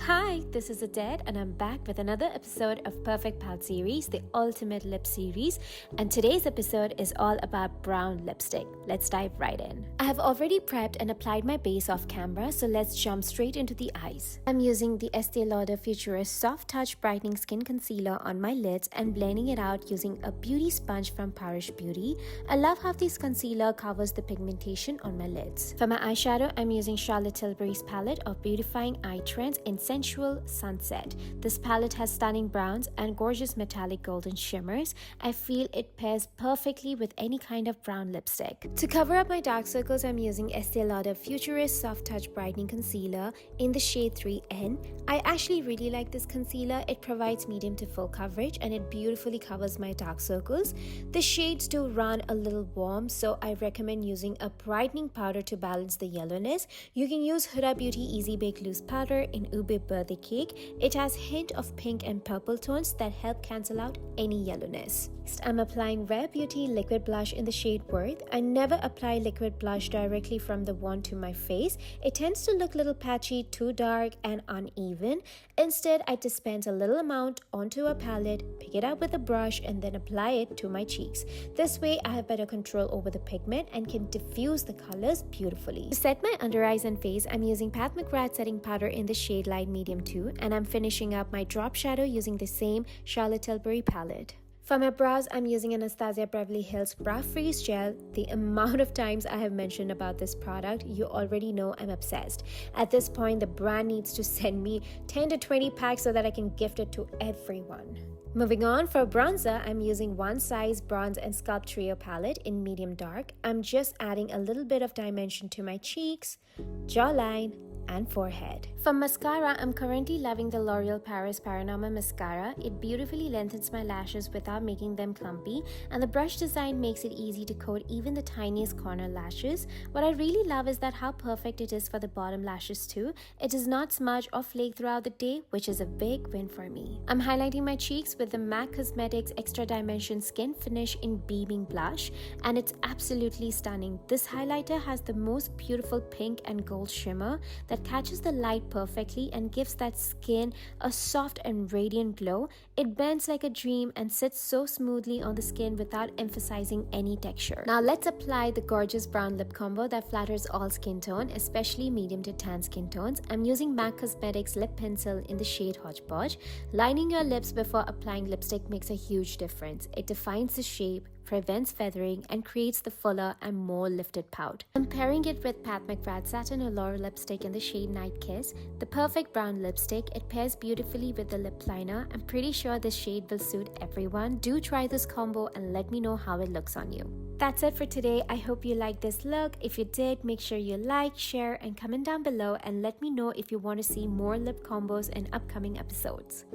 Hi, this is Adele, and I'm back with another episode of Perfect POUT series, the ultimate lip series. And today's episode is all about brown lipstick. Let's dive right in. I have already prepped and applied my base off camera, so let's jump straight into the eyes. I'm using the Estee Lauder Futurist Soft Touch Brightening Skin Concealer on my lids and blending it out using a beauty sponge from Parish Beauty. I love how this concealer covers the pigmentation on my lids. For my eyeshadow, I'm using Charlotte Tilbury's palette of Beautifying Eye Trends in Sensual Sunset. This palette has stunning browns and gorgeous metallic golden shimmers. I feel it pairs perfectly with any kind of brown lipstick. To cover up my dark circles, I'm using Estee Lauder Futurist Soft Touch Brightening Concealer in the shade 3N. I actually really like this concealer. It provides medium to full coverage and it beautifully covers my dark circles. The shades do run a little warm, so I recommend using a brightening powder to balance the yellowness. You can use Huda Beauty Easy Bake Loose Powder in Ube Birthday Cake. It has a hint of pink and purple tones that help cancel out any yellowness. Next, I'm applying Rare Beauty Liquid Blush in the shade Worth. I never apply liquid blush directly from the wand to my face. It tends to look a little patchy, too dark, and uneven. Instead, I dispense a little amount onto a palette, pick it up with a brush, and then apply it to my cheeks. This way, I have better control over the pigment and can diffuse the colors beautifully. To set my under eyes and face, I'm using Pat McGrath setting powder in the shade Light Medium 2, and I'm finishing up my drop shadow using the same Charlotte Tilbury palette. For my brows, I'm using Anastasia Beverly Hills Brow Freeze Gel. The amount of times I have mentioned about this product, you already know I'm obsessed. At this point, the brand needs to send me 10 to 20 packs so that I can gift it to everyone. Moving on, for bronzer, I'm using One Size Bronze and Sculpt Trio palette in medium dark. I'm just adding a little bit of dimension to my cheeks, jawline, and forehead. For mascara, I'm currently loving the L'Oreal Paris Paranormal Mascara. It beautifully lengthens my lashes without making them clumpy, and the brush design makes it easy to coat even the tiniest corner lashes. What I really love is that how perfect it is for the bottom lashes too. It does not smudge or flake throughout the day, which is a big win for me. I'm highlighting my cheeks with the MAC Cosmetics Extra Dimension Skin Finish in Beaming Blush, and it's absolutely stunning. This highlighter has the most beautiful pink and gold shimmer that catches the light perfectly and gives that skin a soft and radiant glow. It bends like a dream and sits so smoothly on the skin without emphasizing any texture. Now let's apply the gorgeous brown lip combo that flatters all skin tone, especially medium to tan skin tones. I'm using MAC Cosmetics Lip Pencil in the shade Hodgepodge. Lining your lips before applying lipstick makes a huge difference. It defines the shape, prevents feathering, and creates the fuller and more lifted pout. I'm pairing it with Pat McGrath Satin Allure lipstick in the shade Night Kiss, the perfect brown lipstick. It pairs beautifully with the lip liner. I'm pretty sure this shade will suit everyone. Do try this combo and let me know how it looks on you. That's it for today. I hope you liked this look. If you did, make sure you like, share, and comment down below and let me know if you want to see more lip combos in upcoming episodes.